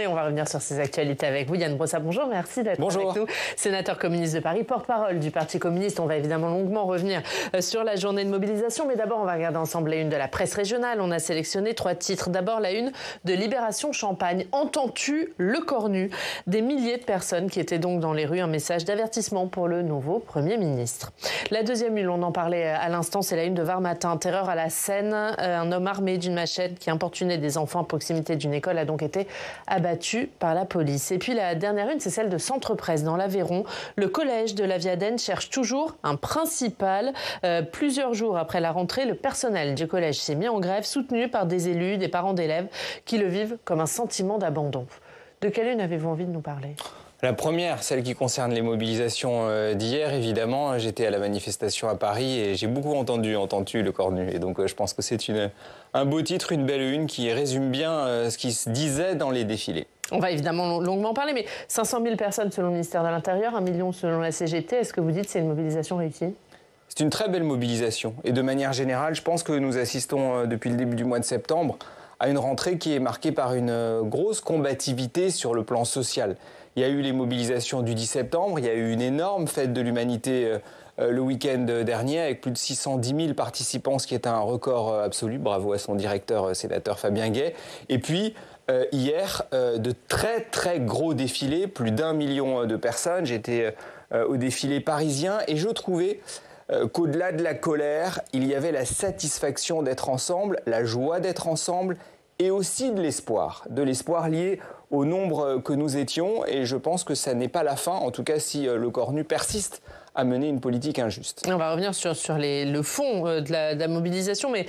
Et on va revenir sur ces actualités avec vous. Yann Brossa, bonjour, merci d'être avec nous. Sénateur communiste de Paris, porte-parole du Parti communiste. On va évidemment longuement revenir sur la journée de mobilisation. Mais d'abord, on va regarder ensemble la une de la presse régionale. On a sélectionné 3 titres. D'abord, la une de Libération Champagne. Entends-tu le cornu? Des milliers de personnes qui étaient donc dans les rues. Un message d'avertissement pour le nouveau Premier ministre. La deuxième une, on en parlait à l'instant, c'est la une de Var Matin. Terreur à la Seine. Un homme armé d'une machette qui importunait des enfants à proximité d'une école a donc été abattu par la police. Et puis la dernière une, c'est celle de Centre Presse dans l'Aveyron. Le collège de la Viadène cherche toujours un principal. Plusieurs jours après la rentrée, le personnel du collège s'est mis en grève, soutenu par des élus, des parents d'élèves qui le vivent comme un sentiment d'abandon. De quelle une avez-vous envie de nous parler ? La première, celle qui concerne les mobilisations d'hier, évidemment. J'étais à la manifestation à Paris et j'ai beaucoup entendu le cornu. Et donc je pense que c'est un beau titre, une belle une qui résume bien ce qui se disait dans les défilés. On va évidemment longuement parler, mais 500 000 personnes selon le ministère de l'Intérieur, 1 million selon la CGT. Est-ce que vous dites que c'est une mobilisation réussie ? C'est une très belle mobilisation. Et de manière générale, je pense que nous assistons depuis le début du mois de septembre à une rentrée qui est marquée par une grosse combativité sur le plan social. Il y a eu les mobilisations du 10 septembre, il y a eu une énorme fête de l'humanité le week-end dernier avec plus de 610 000 participants, ce qui est un record absolu. Bravo à son directeur, sénateur Fabien Gay. Et puis, hier, de très gros défilés, plus d'1 million de personnes. J'étais au défilé parisien et je trouvais qu'au-delà de la colère, il y avait la satisfaction d'être ensemble, la joie d'être ensemble et aussi de l'espoir lié au nombre que nous étions. Et je pense que ça n'est pas la fin, en tout cas si le cornu persiste à mener une politique injuste. On va revenir sur le fond de la mobilisation, mais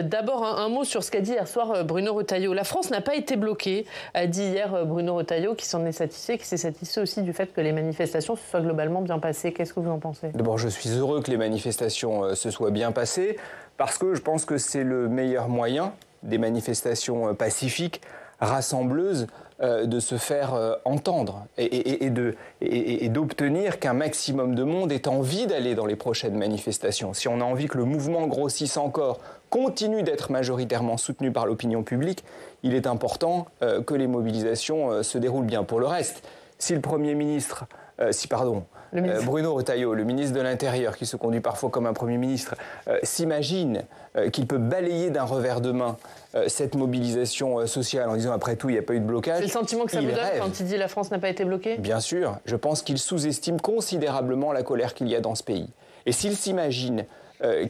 d'abord un mot sur ce qu'a dit hier soir Bruno Retailleau. La France n'a pas été bloquée, a dit hier Bruno Retailleau, qui s'en est satisfait, qui s'est satisfait aussi du fait que les manifestations se soient globalement bien passées. Qu'est-ce que vous en pensez ? D'abord, je suis heureux que les manifestations se soient bien passées, parce que je pense que c'est le meilleur moyen des manifestations pacifiques, rassembleuses, de se faire entendre et d'obtenir qu'un maximum de monde ait envie d'aller dans les prochaines manifestations. Si on a envie que le mouvement grossisse encore, continue d'être majoritairement soutenu par l'opinion publique, il est important que les mobilisations se déroulent bien. Pour le reste, si le Premier ministre... Bruno Retailleau, le ministre de l'Intérieur, qui se conduit parfois comme un Premier ministre, s'imagine qu'il peut balayer d'un revers de main cette mobilisation sociale en disant après tout il n'y a pas eu de blocage. C'est le sentiment que ça vous donne quand il dit la France n'a pas été bloquée ? Bien sûr, je pense qu'il sous-estime considérablement la colère qu'il y a dans ce pays. Et s'il s'imagine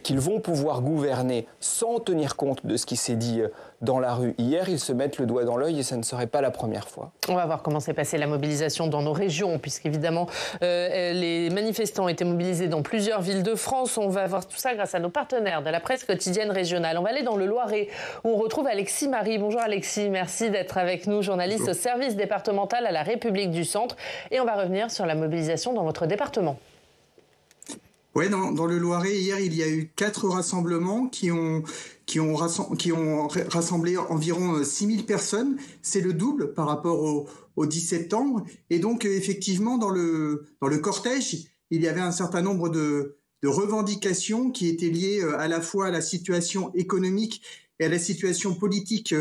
qu'ils vont pouvoir gouverner sans tenir compte de ce qui s'est dit dans la rue hier, ils se mettent le doigt dans l'œil et ça ne serait pas la première fois. On va voir comment s'est passée la mobilisation dans nos régions, puisqu'évidemment les manifestants ont été mobilisés dans plusieurs villes de France. On va voir tout ça grâce à nos partenaires de la presse quotidienne régionale. On va aller dans le Loiret où on retrouve Alexis Marie. Bonjour Alexis, merci d'être avec nous, journaliste au service départemental à la République du Centre. Et on va revenir sur la mobilisation dans votre département. Oui, dans le Loiret, hier, il y a eu 4 rassemblements qui ont rassemblé environ 6000 personnes. C'est le double par rapport au 10 septembre. Et donc, effectivement, dans le cortège, il y avait un certain nombre de revendications qui étaient liées à la fois à la situation économique et à la situation politique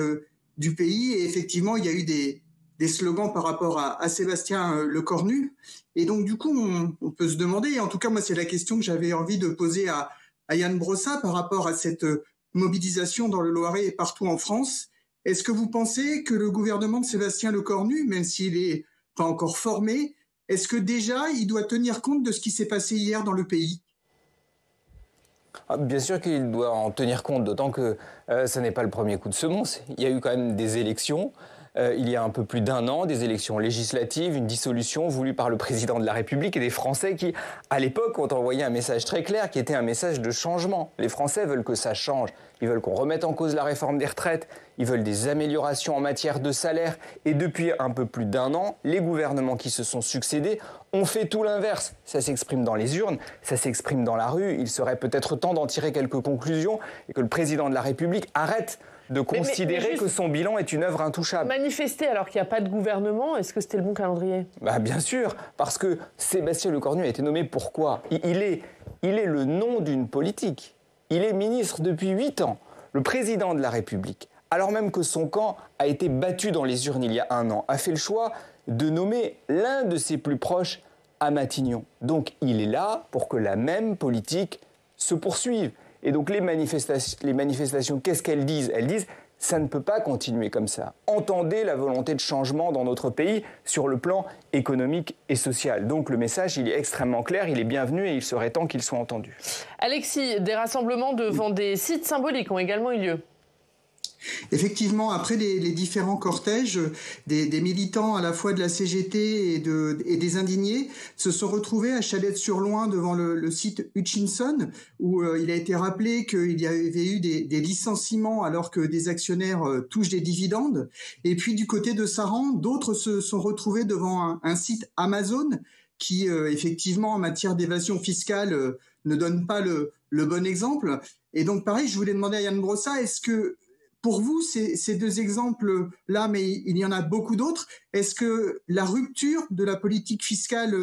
du pays. Et effectivement, il y a eu des slogans par rapport à Sébastien Lecornu. Et donc, du coup, on peut se demander, et en tout cas, moi, c'est la question que j'avais envie de poser à Yann Brossa par rapport à cette mobilisation dans le Loiret et partout en France. Est-ce que vous pensez que le gouvernement de Sébastien Lecornu, même s'il n'est pas encore formé, est-ce que déjà, il doit tenir compte de ce qui s'est passé hier dans le pays ? Bien sûr qu'il doit en tenir compte, d'autant que ce n'est pas le premier coup de semonce. Il y a eu quand même des élections. Il y a un peu plus d'1 an, des élections législatives, une dissolution voulue par le président de la République et des Français qui, à l'époque, ont envoyé un message très clair qui était un message de changement. Les Français veulent que ça change. Ils veulent qu'on remette en cause la réforme des retraites. Ils veulent des améliorations en matière de salaire. Et depuis un peu plus d'1 an, les gouvernements qui se sont succédés ont fait tout l'inverse. Ça s'exprime dans les urnes, ça s'exprime dans la rue. Il serait peut-être temps d'en tirer quelques conclusions et que le président de la République arrête de considérer que son bilan est une œuvre intouchable. Manifester alors qu'il n'y a pas de gouvernement, est-ce que c'était le bon calendrier ? Bien sûr, parce que Sébastien Lecornu a été nommé pourquoi ? Il est le nom d'une politique. Il est ministre depuis 8 ans. Le président de la République alors même que son camp a été battu dans les urnes il y a 1 an, a fait le choix de nommer l'un de ses plus proches à Matignon. Donc il est là pour que la même politique se poursuive. Et donc les manifestations, qu'est-ce qu'elles disent? Elles disent « ça ne peut pas continuer comme ça ». Entendez la volonté de changement dans notre pays sur le plan économique et social. Donc le message, il est extrêmement clair, il est bienvenu et il serait temps qu'il soit entendu. Alexis, des rassemblements devant des sites symboliques ont également eu lieu. Effectivement, après les différents cortèges, des militants à la fois de la CGT et des indignés se sont retrouvés à Chalette-sur-Loing devant le site Hutchinson, où il a été rappelé qu'il y avait eu des licenciements alors que des actionnaires touchent des dividendes. Et puis du côté de Saran, d'autres se sont retrouvés devant un site Amazon qui, effectivement, en matière d'évasion fiscale, ne donne pas le bon exemple. Et donc, pareil, je voulais demander à Yann Brossat, est-ce que pour vous, ces 2 exemples-là, mais il y en a beaucoup d'autres, est-ce que la rupture de la politique fiscale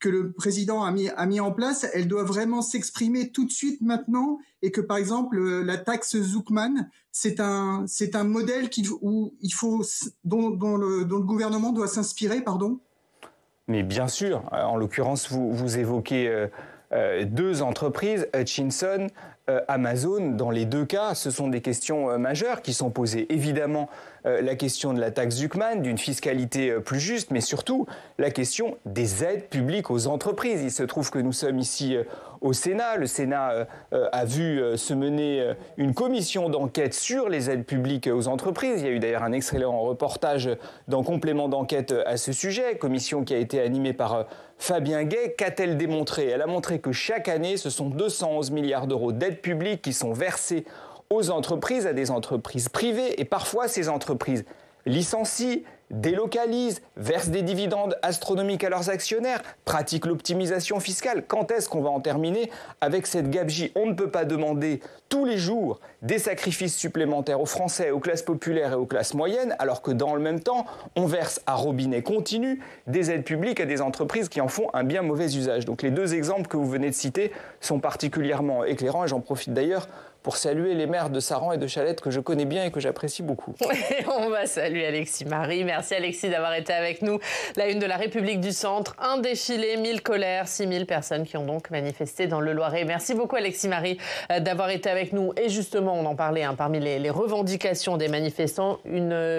que le président a mis en place, elle doit vraiment s'exprimer tout de suite maintenant, et que par exemple la taxe Zuckman, c'est un modèle dont le gouvernement doit s'inspirer, pardon? Mais bien sûr, en l'occurrence, vous évoquez 2 entreprises, Hutchinson, Amazon. Dans les 2 cas, ce sont des questions majeures qui sont posées. Évidemment, la question de la taxe Zuckman, d'une fiscalité plus juste, mais surtout la question des aides publiques aux entreprises. Il se trouve que nous sommes ici au Sénat. Le Sénat a vu se mener une commission d'enquête sur les aides publiques aux entreprises. Il y a eu d'ailleurs un excellent reportage dans Complément d'enquête à ce sujet, commission qui a été animée par Fabien Gay. Qu'a-t-elle démontré? Elle a montré que chaque année, ce sont 211 milliards d'euros d'aides publiques qui sont versées aux entreprises, à des entreprises privées, et parfois ces entreprises licencient, délocalisent, versent des dividendes astronomiques à leurs actionnaires, pratiquent l'optimisation fiscale. Quand est-ce qu'on va en terminer avec cette gabegie? On ne peut pas demander tous les jours des sacrifices supplémentaires aux Français, aux classes populaires et aux classes moyennes, alors que dans le même temps, on verse à robinet continu des aides publiques à des entreprises qui en font un bien mauvais usage. Donc les 2 exemples que vous venez de citer sont particulièrement éclairants, et j'en profite d'ailleurs pour saluer les maires de Saran et de Chalette que je connais bien et que j'apprécie beaucoup. On va saluer Alexis Marie. Merci Alexis d'avoir été avec nous. La une de la République du Centre, un défilé, 1000 colères, 6000 personnes qui ont donc manifesté dans le Loiret. Merci beaucoup Alexis Marie d'avoir été avec nous. Et justement, on en parlait, parmi les revendications des manifestants,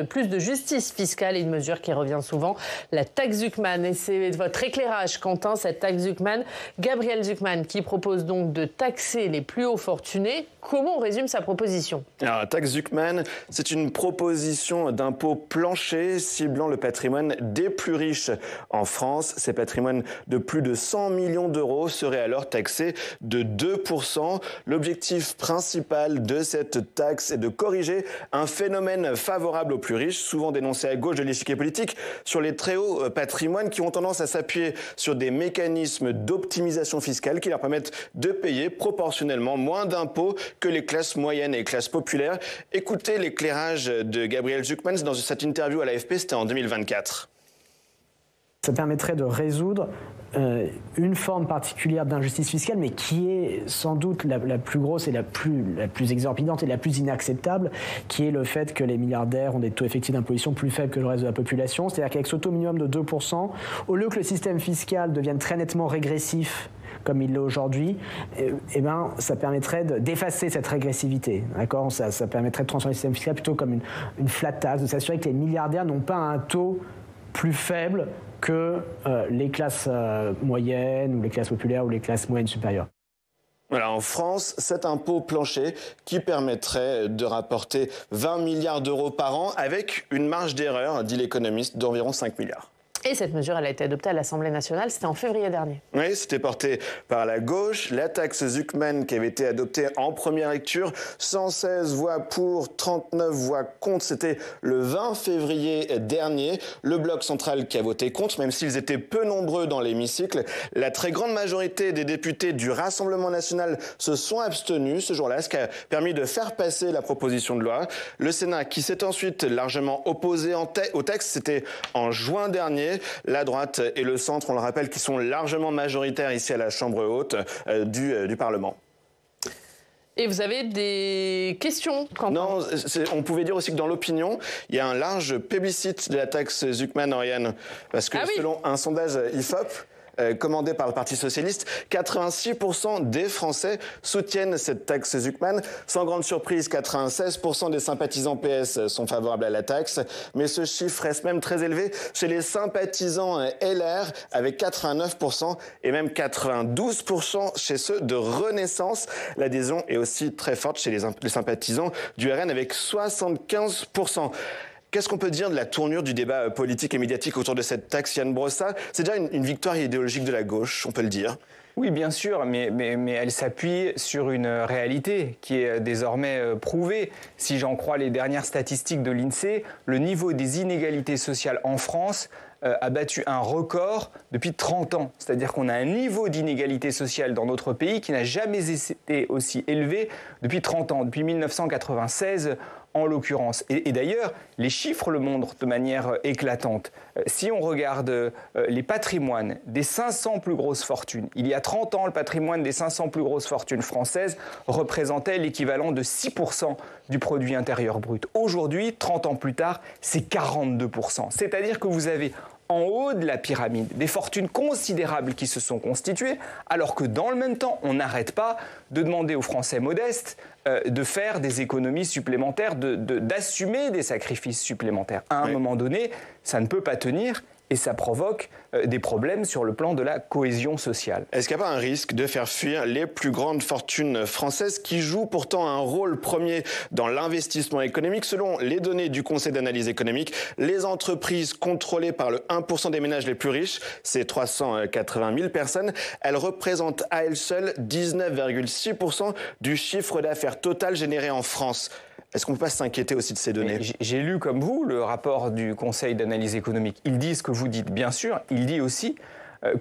plus de justice fiscale et une mesure qui revient souvent, la taxe Zuckman. Et c'est votre éclairage, Quentin, cette taxe Zuckman. Gabriel Zuckman qui propose donc de taxer les plus hauts fortunés. Comment on résume sa proposition? Alors, la taxe Zuckman, c'est une proposition d'impôt plancher ciblant le patrimoine des plus riches en France. Ces patrimoines de plus de 100 millions d'euros seraient alors taxés de 2%. L'objectif principal de cette taxe est de corriger un phénomène favorable aux plus riches, souvent dénoncé à gauche de l'échiquier politique, sur les très hauts patrimoines qui ont tendance à s'appuyer sur des mécanismes d'optimisation fiscale qui leur permettent de payer proportionnellement moins d'impôts que les classes moyennes et classes populaires. Écoutez l'éclairage de Gabriel Zuckman dans cette interview à l'AFP, c'était en 2024. Ça permettrait de résoudre une forme particulière d'injustice fiscale, mais qui est sans doute la plus grosse et la plus exorbitante et la plus inacceptable, qui est le fait que les milliardaires ont des taux effectifs d'imposition plus faibles que le reste de la population. C'est-à-dire qu'avec ce taux minimum de 2%, au lieu que le système fiscal devienne très nettement régressif, comme il l'est aujourd'hui, ça permettrait d'effacer cette régressivité. D'accord ? Ça permettrait de transformer le système fiscal plutôt comme une flat tax, de s'assurer que les milliardaires n'ont pas un taux plus faible que les classes moyennes ou les classes populaires ou les classes moyennes supérieures. Voilà, en France, cet impôt plancher qui permettrait de rapporter 20 milliards d'euros par an avec une marge d'erreur, dit l'économiste, d'environ 5 milliards. Et cette mesure, elle a été adoptée à l'Assemblée nationale, c'était en février dernier. Oui, c'était porté par la gauche. La taxe Zuckman qui avait été adoptée en première lecture, 116 voix pour, 39 voix contre. C'était le 20 février dernier. Le bloc central qui a voté contre, même s'ils étaient peu nombreux dans l'hémicycle. La très grande majorité des députés du Rassemblement national se sont abstenus ce jour-là, ce qui a permis de faire passer la proposition de loi. Le Sénat qui s'est ensuite largement opposé au texte, c'était en juin dernier. La droite et le centre, on le rappelle, qui sont largement majoritaires ici à la Chambre haute du Parlement. Et vous avez des questions, Quentin? Non, on pouvait dire aussi que dans l'opinion, il y a un large plébiscite de la taxe Zuckman, Oriane. Parce que selon un sondage IFOP, commandé par le Parti socialiste, 86% des Français soutiennent cette taxe Zuckman. Sans grande surprise, 96% des sympathisants PS sont favorables à la taxe. Mais ce chiffre reste même très élevé chez les sympathisants LR, avec 89% et même 92% chez ceux de Renaissance. L'adhésion est aussi très forte chez les sympathisants du RN, avec 75%. Qu'est-ce qu'on peut dire de la tournure du débat politique et médiatique autour de cette taxe, Yann Brossa? C'est déjà une victoire idéologique de la gauche, on peut le dire. Oui, bien sûr, mais elle s'appuie sur une réalité qui est désormais prouvée. Si j'en crois les dernières statistiques de l'INSEE, le niveau des inégalités sociales en France a battu un record depuis 30 ans. C'est-à-dire qu'on a un niveau d'inégalité sociale dans notre pays qui n'a jamais été aussi élevé depuis 30 ans, depuis 1996 en l'occurrence. Et d'ailleurs, les chiffres le montrent de manière éclatante. Si on regarde les patrimoines des 500 plus grosses fortunes, il y a 30 ans, le patrimoine des 500 plus grosses fortunes françaises représentait l'équivalent de 6% du produit intérieur brut. Aujourd'hui, 30 ans plus tard, c'est 42%. C'est-à-dire que vous avez en haut de la pyramide des fortunes considérables qui se sont constituées, alors que dans le même temps, on n'arrête pas de demander aux Français modestes de faire des économies supplémentaires, d'assumer des sacrifices supplémentaires. À un moment donné, ça ne peut pas tenir. Et ça provoque des problèmes sur le plan de la cohésion sociale. Est-ce qu'il n'y a pas un risque de faire fuir les plus grandes fortunes françaises qui jouent pourtant un rôle premier dans l'investissement économique? Selon les données du Conseil d'analyse économique, les entreprises contrôlées par le 1% des ménages les plus riches, c'est 380 000 personnes, elles représentent à elles seules 19,6% du chiffre d'affaires total généré en France. Est-ce qu'on ne peut pas s'inquiéter aussi de ces données? J'ai lu comme vous le rapport du Conseil d'analyse économique. Il dit ce que vous dites, bien sûr. Il dit aussi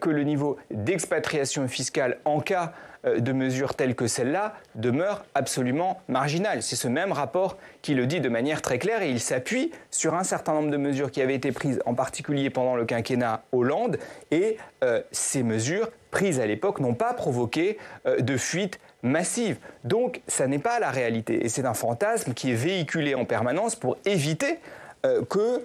que le niveau d'expatriation fiscale en cas de mesures telles que celle-là demeure absolument marginal. C'est ce même rapport qui le dit de manière très claire et il s'appuie sur un certain nombre de mesures qui avaient été prises, en particulier pendant le quinquennat Hollande. Et ces mesures prises à l'époque n'ont pas provoqué de fuite massive. Donc, ça n'est pas la réalité. Et c'est un fantasme qui est véhiculé en permanence pour éviter qu'on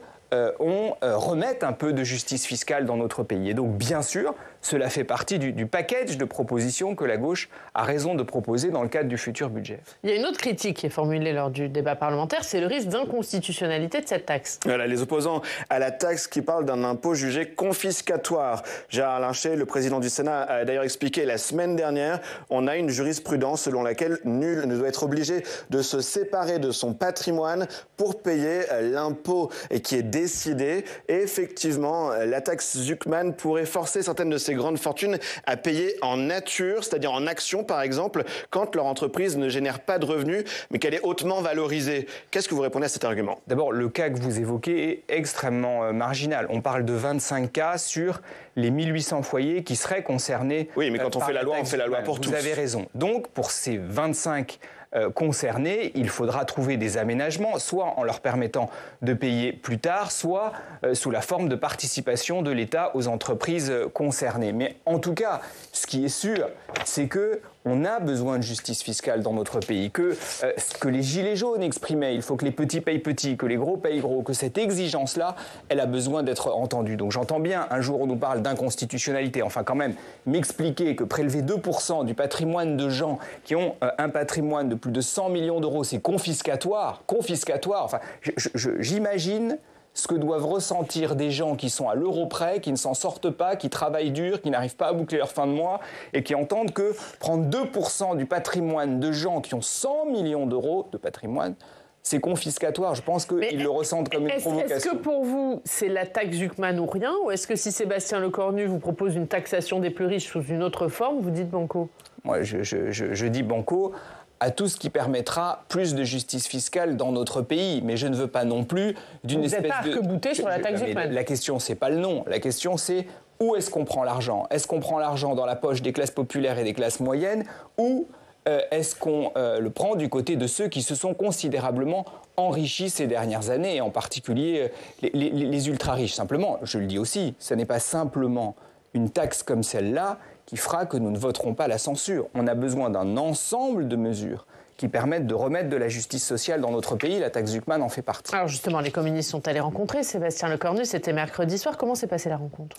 remette un peu de justice fiscale dans notre pays. Et donc, bien sûr, cela fait partie du package de propositions que la gauche a raison de proposer dans le cadre du futur budget. Il y a une autre critique qui est formulée lors du débat parlementaire, c'est le risque d'inconstitutionnalité de cette taxe. Voilà, les opposants à la taxe qui parlent d'un impôt jugé confiscatoire. Gérard Larcher, le président du Sénat, a d'ailleurs expliqué la semaine dernière, on a une jurisprudence selon laquelle nul ne doit être obligé de se séparer de son patrimoine pour payer l'impôt qui est décidé. Et effectivement, la taxe Zuckman pourrait forcer certaines de ces grandes fortunes à payer en nature, c'est-à-dire en actions par exemple, quand leur entreprise ne génère pas de revenus, mais qu'elle est hautement valorisée. Qu'est-ce que vous répondez à cet argument? D'abord, le cas que vous évoquez est extrêmement marginal. On parle de 25 cas sur les 1800 foyers qui seraient concernés. Oui, mais quand on fait la loi, on fait la loi pour tous. Vous avez raison. Donc, pour ces 25 concernés, il faudra trouver des aménagements, soit en leur permettant de payer plus tard, soit sous la forme de participation de l'État aux entreprises concernées. Mais en tout cas, ce qui est sûr, c'est que on a besoin de justice fiscale dans notre pays, que ce que les gilets jaunes exprimaient, il faut que les petits payent petits, que les gros payent gros, que cette exigence-là, elle a besoin d'être entendue. Donc j'entends bien, un jour on nous parle d'inconstitutionnalité, enfin quand même, m'expliquer que prélever 2% du patrimoine de gens qui ont un patrimoine de plus de 100 millions d'euros, c'est confiscatoire, enfin j'imagine ce que doivent ressentir des gens qui sont à l'euro près, qui ne s'en sortent pas, qui travaillent dur, qui n'arrivent pas à boucler leur fin de mois et qui entendent que prendre 2% du patrimoine de gens qui ont 100 millions d'euros de patrimoine, c'est confiscatoire. Je pense qu'ils le ressentent comme une provocation. Est-ce que pour vous, c'est la taxe Zuckman ou rien? Ou est-ce que si Sébastien Lecornu vous propose une taxation des plus riches sous une autre forme, vous dites banco? Moi, je dis banco à tout ce qui permettra plus de justice fiscale dans notre pays. Mais je ne veux pas non plus d'une espèce de... Vous n'êtes pas arc-bouté sur la taxe Zuckman. La question, c'est pas le nom. La question, c'est où est-ce qu'on prend l'argent? Est-ce qu'on prend l'argent dans la poche des classes populaires et des classes moyennes ou est-ce qu'on le prend du côté de ceux qui se sont considérablement enrichis ces dernières années, et en particulier les ultra-riches? Simplement, je le dis aussi, ce n'est pas simplement une taxe comme celle-là qui fera que nous ne voterons pas la censure. On a besoin d'un ensemble de mesures qui permettent de remettre de la justice sociale dans notre pays. La taxe Zuckman en fait partie. Alors justement, les communistes sont allés rencontrer Sébastien Lecornu, c'était mercredi soir. Comment s'est passée la rencontre ?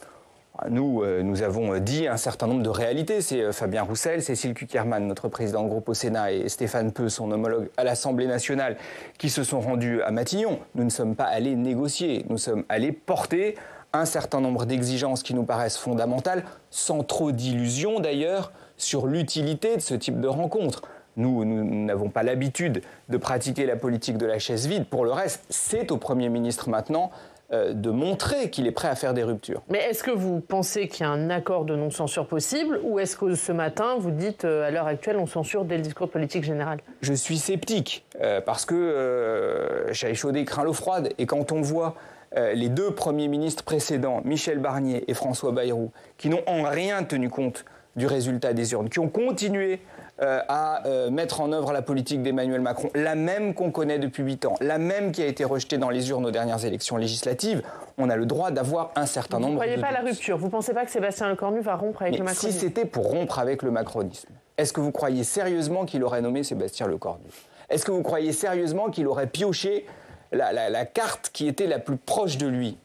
Nous avons dit un certain nombre de réalités. C'est Fabien Roussel, Cécile Cukierman, notre président de groupe au Sénat, et Stéphane Peu, son homologue à l'Assemblée nationale, qui se sont rendus à Matignon. Nous ne sommes pas allés négocier, nous sommes allés porter un certain nombre d'exigences qui nous paraissent fondamentales, sans trop d'illusions d'ailleurs, sur l'utilité de ce type de rencontre. Nous n'avons pas l'habitude de pratiquer la politique de la chaise vide. Pour le reste, c'est au Premier ministre maintenant de montrer qu'il est prêt à faire des ruptures. Mais est-ce que vous pensez qu'il y a un accord de non-censure possible ou est-ce que ce matin, vous dites à l'heure actuelle, on censure dès le discours politique général ? Je suis sceptique parce que chat échaudé craint l'eau froide. Et quand on voit les deux premiers ministres précédents, Michel Barnier et François Bayrou, qui n'ont en rien tenu compte du résultat des urnes, qui ont continué à mettre en œuvre la politique d'Emmanuel Macron, la même qu'on connaît depuis 8 ans, la même qui a été rejetée dans les urnes aux dernières élections législatives, on a le droit d'avoir un certain nombre de... Vous ne croyez pas à la rupture ? Vous ne pensez pas que Sébastien Lecornu va rompre avec le macronisme ? Si c'était pour rompre avec le macronisme, est-ce que vous croyez sérieusement qu'il aurait nommé Sébastien Lecornu ? Est-ce que vous croyez sérieusement qu'il aurait pioché la carte qui était la plus proche de lui ?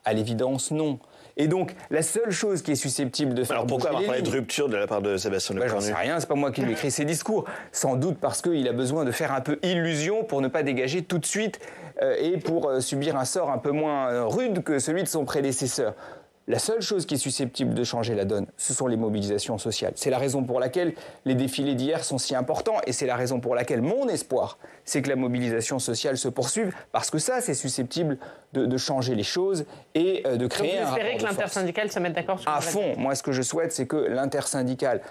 À l'évidence, non. Et donc, la seule chose qui est susceptible de faire... Alors pourquoi avoir parlé de rupture de la part de Sébastien Lecornu ? J'en sais rien, c'est pas moi qui lui ai écrit ces discours. Sans doute parce qu'il a besoin de faire un peu illusion pour ne pas dégager tout de suite et pour subir un sort un peu moins rude que celui de son prédécesseur. La seule chose qui est susceptible de changer la donne, ce sont les mobilisations sociales. C'est la raison pour laquelle les défilés d'hier sont si importants et c'est la raison pour laquelle mon espoir, c'est que la mobilisation sociale se poursuive parce que ça, c'est susceptible de changer les choses et de créer un rapport de force. Vous espérez que l'intersyndicale se mette d'accord sur à fond. Moi, ce que je souhaite, c'est que l'intersyndicale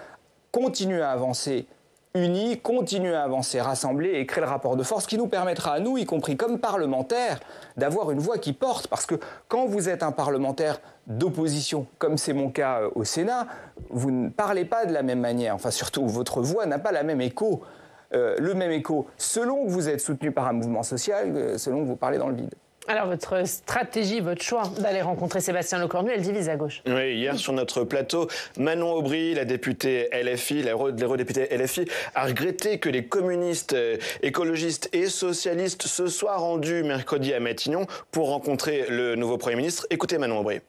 continue à avancer unis, continuer à avancer rassemblés et créer le rapport de force qui nous permettra à nous, y compris comme parlementaires, d'avoir une voix qui porte. Parce que quand vous êtes un parlementaire d'opposition, comme c'est mon cas au Sénat, vous ne parlez pas de la même manière. Enfin, surtout, votre voix n'a pas la même écho. Le même écho, selon que vous êtes soutenu par un mouvement social, selon que vous parlez dans le vide. Alors, votre stratégie, votre choix d'aller rencontrer Sébastien Lecornu, elle divise à gauche. Oui, hier sur notre plateau, Manon Aubry, la députée LFI, l'eurodéputée LFI, a regretté que les communistes, écologistes et socialistes se soient rendus mercredi à Matignon pour rencontrer le nouveau Premier ministre. Écoutez Manon Aubry.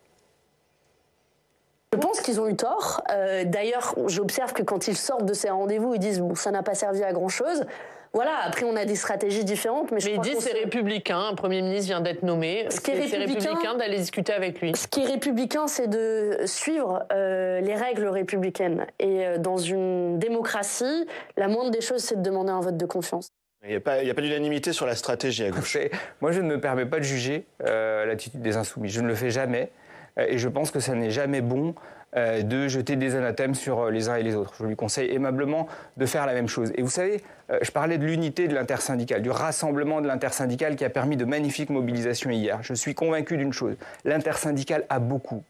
Je pense qu'ils ont eu tort. D'ailleurs, j'observe que quand ils sortent de ces rendez-vous, ils disent bon, ça n'a pas servi à grand-chose. Voilà, après on a des stratégies différentes. Mais ils disent c'est républicain, un Premier ministre vient d'être nommé. C'est républicain d'aller discuter avec lui. Ce qui est républicain, c'est de suivre les règles républicaines. Et dans une démocratie, la moindre des choses, c'est de demander un vote de confiance. Il n'y a pas d'unanimité sur la stratégie à gauche. Moi, je ne me permets pas de juger l'attitude des Insoumis. Je ne le fais jamais. Et je pense que ça n'est jamais bon de jeter des anathèmes sur les uns et les autres. Je lui conseille aimablement de faire la même chose. Et vous savez, je parlais de l'unité de l'intersyndicale, du rassemblement de l'intersyndicale qui a permis de magnifiques mobilisations hier. Je suis convaincu d'une chose, l'intersyndicale a beaucoup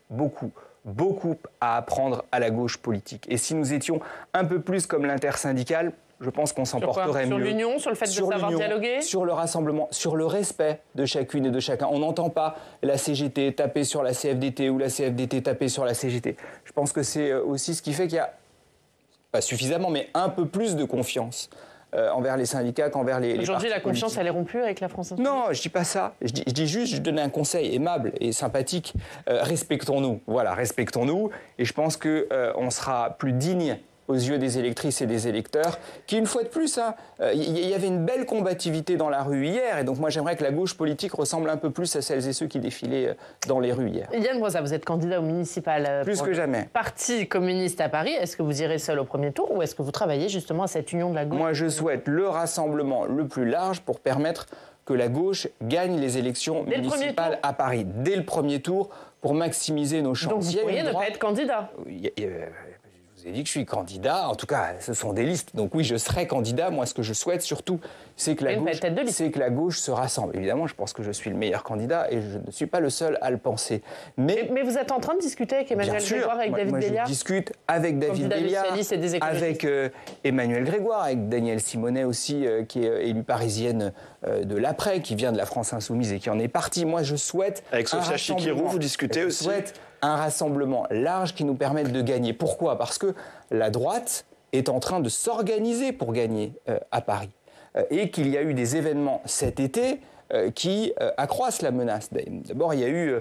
à apprendre à la gauche politique. Et si nous étions un peu plus comme l'intersyndicale, je pense qu'on s'en porterait mieux. Sur l'union, sur le fait de savoir dialoguer ? Sur le rassemblement, sur le respect de chacune et de chacun. On n'entend pas la CGT taper sur la CFDT ou la CFDT taper sur la CGT. Je pense que c'est aussi ce qui fait qu'il y a, pas suffisamment, mais un peu plus de confiance envers les syndicats qu'envers les Aujourd'hui, la confiance, politiques. elle est rompue avec la France Insoumise ? Non, je dis pas ça. Je dis juste, je donne un conseil aimable et sympathique. Respectons-nous. Voilà, respectons-nous. Et je pense qu'on sera plus digne aux yeux des électrices et des électeurs, qui, une fois de plus, il y avait une belle combativité dans la rue hier, et donc moi j'aimerais que la gauche politique ressemble un peu plus à celles et ceux qui défilaient dans les rues hier. Yann Brossa, vous êtes candidat au municipal plus que jamais. Parti communiste à Paris. Est-ce que vous irez seul au premier tour ou est-ce que vous travaillez justement à cette union de la gauche ? Moi je souhaite le rassemblement le plus large pour permettre que la gauche gagne les élections municipales à Paris dès le premier tour pour maximiser nos chances. Donc vous pourriez ne pas être candidat ? Je vous ai dit que je suis candidat, en tout cas, ce sont des listes. Donc oui, je serai candidat. Moi, ce que je souhaite surtout, c'est que la gauche se rassemble. Évidemment, je pense que je suis le meilleur candidat et je ne suis pas le seul à le penser. Mais vous êtes en train de discuter avec Emmanuel Grégoire, avec David Béliard ? Je discute avec David Béliard, avec Emmanuel Grégoire, avec Danielle Simonet aussi, qui est élue parisienne de l'après, qui vient de la France Insoumise et qui en est partie. Moi, je souhaite... Avec Sophia Chikirou, vous discutez aussi ? un rassemblement large qui nous permette de gagner. Pourquoi? Parce que la droite est en train de s'organiser pour gagner à Paris. Et qu'il y a eu des événements cet été qui accroissent la menace. D'abord, il y a eu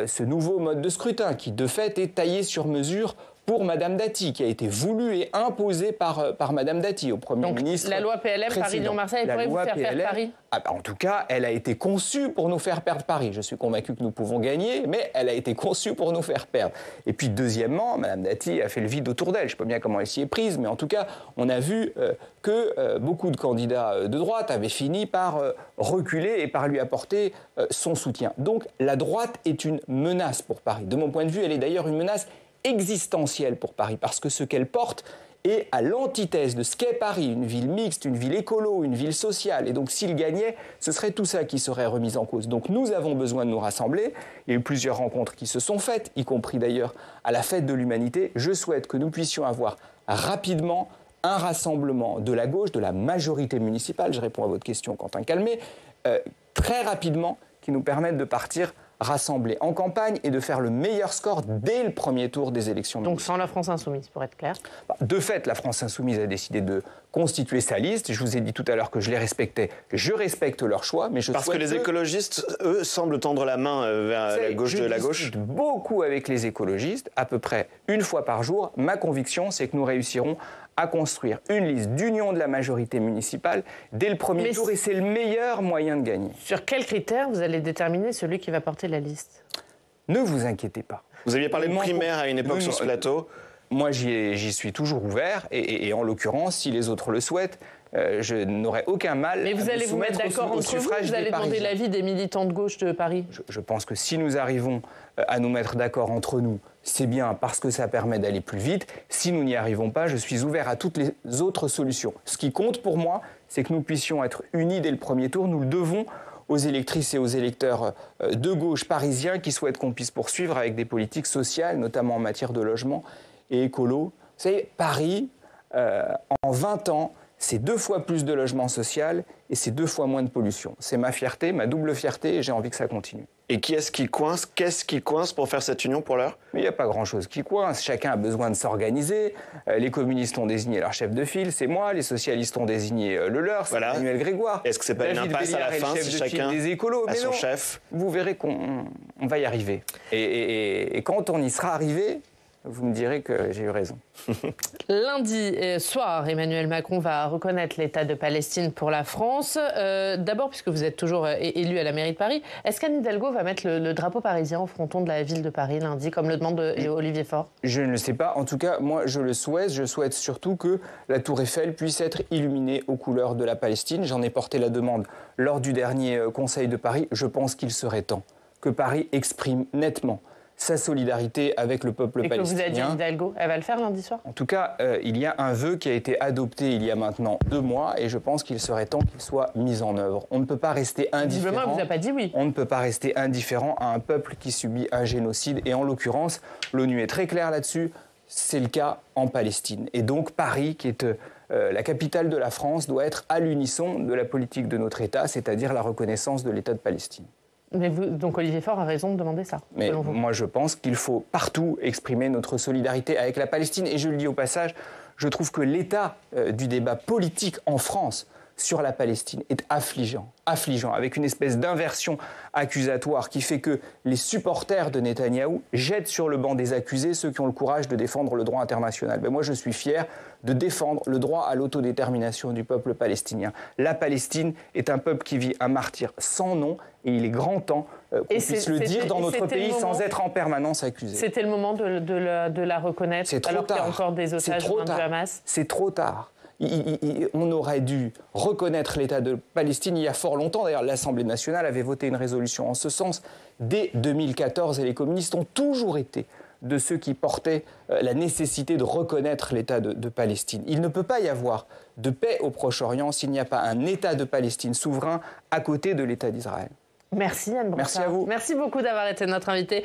ce nouveau mode de scrutin qui, de fait, est taillé sur mesure pour Madame Dati, qui a été voulu et imposé par Madame Dati au Premier ministre. La loi PLM Paris-Lyon-Marseille pourrait vous faire perdre Paris? En tout cas, elle a été conçue pour nous faire perdre Paris. Je suis convaincu que nous pouvons gagner, mais elle a été conçue pour nous faire perdre. Et puis, deuxièmement, Madame Dati a fait le vide autour d'elle. Je ne sais pas bien comment elle s'y est prise, mais en tout cas, on a vu que beaucoup de candidats de droite avaient fini par reculer et par lui apporter son soutien. Donc, la droite est une menace pour Paris. De mon point de vue, elle est d'ailleurs une menace existentielle pour Paris, parce que ce qu'elle porte est à l'antithèse de ce qu'est Paris, une ville mixte, une ville écolo, une ville sociale. Et donc s'il gagnait, ce serait tout ça qui serait remis en cause. Donc nous avons besoin de nous rassembler. Il y a eu plusieurs rencontres qui se sont faites, y compris d'ailleurs à la Fête de l'Humanité. Je souhaite que nous puissions avoir rapidement un rassemblement de la gauche, de la majorité municipale, je réponds à votre question Quentin Calmet, très rapidement, qui nous permette de partir rassemblés en campagne et de faire le meilleur score dès le premier tour des élections. Donc sans la France Insoumise, pour être clair. De fait, la France Insoumise a décidé de constituer sa liste. Je vous ai dit tout à l'heure que je les respectais. Je respecte leur choix, mais je Parce que les écologistes, eux, semblent tendre la main vers la gauche de la gauche. Je discute beaucoup avec les écologistes, à peu près une fois par jour. Ma conviction, c'est que nous réussirons à construire une liste d'union de la majorité municipale dès le premier tour, et c'est le meilleur moyen de gagner. Sur quels critères vous allez déterminer celui qui va porter la liste? Ne vous inquiétez pas. Vous aviez parlé de primaire à une époque sur ce plateau. Moi, j'y suis toujours ouvert, et en l'occurrence, si les autres le souhaitent, je n'aurai aucun mal. Mais vous allez vous mettre d'accord entre vous, vous allez demander l'avis des militants de gauche de Paris? Je pense que si nous arrivons à nous mettre d'accord entre nous, c'est bien parce que ça permet d'aller plus vite. Si nous n'y arrivons pas, je suis ouvert à toutes les autres solutions. Ce qui compte pour moi, c'est que nous puissions être unis dès le premier tour. Nous le devons aux électrices et aux électeurs de gauche parisiens qui souhaitent qu'on puisse poursuivre avec des politiques sociales, notamment en matière de logement et écolo. Vous savez, Paris, en 20 ans, c'est 2 fois plus de logement social et c'est 2 fois moins de pollution. C'est ma fierté, ma double fierté, et j'ai envie que ça continue. Et qui est-ce qui coince? Qu'est-ce qui coince pour faire cette union pour l'heure? Mais il n'y a pas grand-chose qui coince. Chacun a besoin de s'organiser. Les communistes ont désigné leur chef de file, c'est moi. Les socialistes ont désigné le leur, c'est Emmanuel Grégoire. Est-ce que c'est pas une impasse à la fin si chacun des écolos, a son chef? Vous verrez qu'on va y arriver. Et quand on y sera arrivé, vous me direz que j'ai eu raison. Lundi soir, Emmanuel Macron va reconnaître l'État de Palestine pour la France. D'abord, puisque vous êtes toujours élu à la mairie de Paris, est-ce qu'Anne Hidalgo va mettre le drapeau parisien au fronton de la ville de Paris lundi, comme le demande Olivier Faure? Je ne le sais pas. En tout cas, moi, je le souhaite. Je souhaite surtout que la Tour Eiffel puisse être illuminée aux couleurs de la Palestine. J'en ai porté la demande lors du dernier Conseil de Paris. Je pense qu'il serait temps que Paris exprime nettement sa solidarité avec le peuple palestinien. Et que vous avez dit Hidalgo, elle va le faire lundi soir? En tout cas, il y a un vœu qui a été adopté il y a maintenant 2 mois, et je pense qu'il serait temps qu'il soit mis en œuvre. On ne peut pas rester indifférent. Visiblement, elle vous a pas dit oui. On ne peut pas rester indifférent à un peuple qui subit un génocide, et en l'occurrence, l'ONU est très claire là-dessus. C'est le cas en Palestine. Et donc Paris, qui est la capitale de la France, doit être à l'unisson de la politique de notre État, c'est-à-dire la reconnaissance de l'État de Palestine. Mais donc Olivier Faure a raison de demander ça. Mais moi je pense qu'il faut partout exprimer notre solidarité avec la Palestine. Et je le dis au passage, je trouve que l'état du débat politique en France sur la Palestine est affligeant, avec une espèce d'inversion accusatoire qui fait que les supporters de Netanyahou jettent sur le banc des accusés ceux qui ont le courage de défendre le droit international. Ben moi, je suis fier de défendre le droit à l'autodétermination du peuple palestinien. La Palestine est un peuple qui vit un martyre sans nom, et il est grand temps qu'on puisse le dire dans notre pays sans être en permanence accusé. C'était le moment de la reconnaître, alors qu'il y a encore des otages du Hamas? C'est trop tard. On aurait dû reconnaître l'État de Palestine il y a fort longtemps. D'ailleurs, l'Assemblée nationale avait voté une résolution en ce sens dès 2014, et les communistes ont toujours été de ceux qui portaient la nécessité de reconnaître l'État de Palestine. Il ne peut pas y avoir de paix au Proche-Orient s'il n'y a pas un État de Palestine souverain à côté de l'État d'Israël. Merci Anne Brossard. Merci à vous. Merci beaucoup d'avoir été notre invité.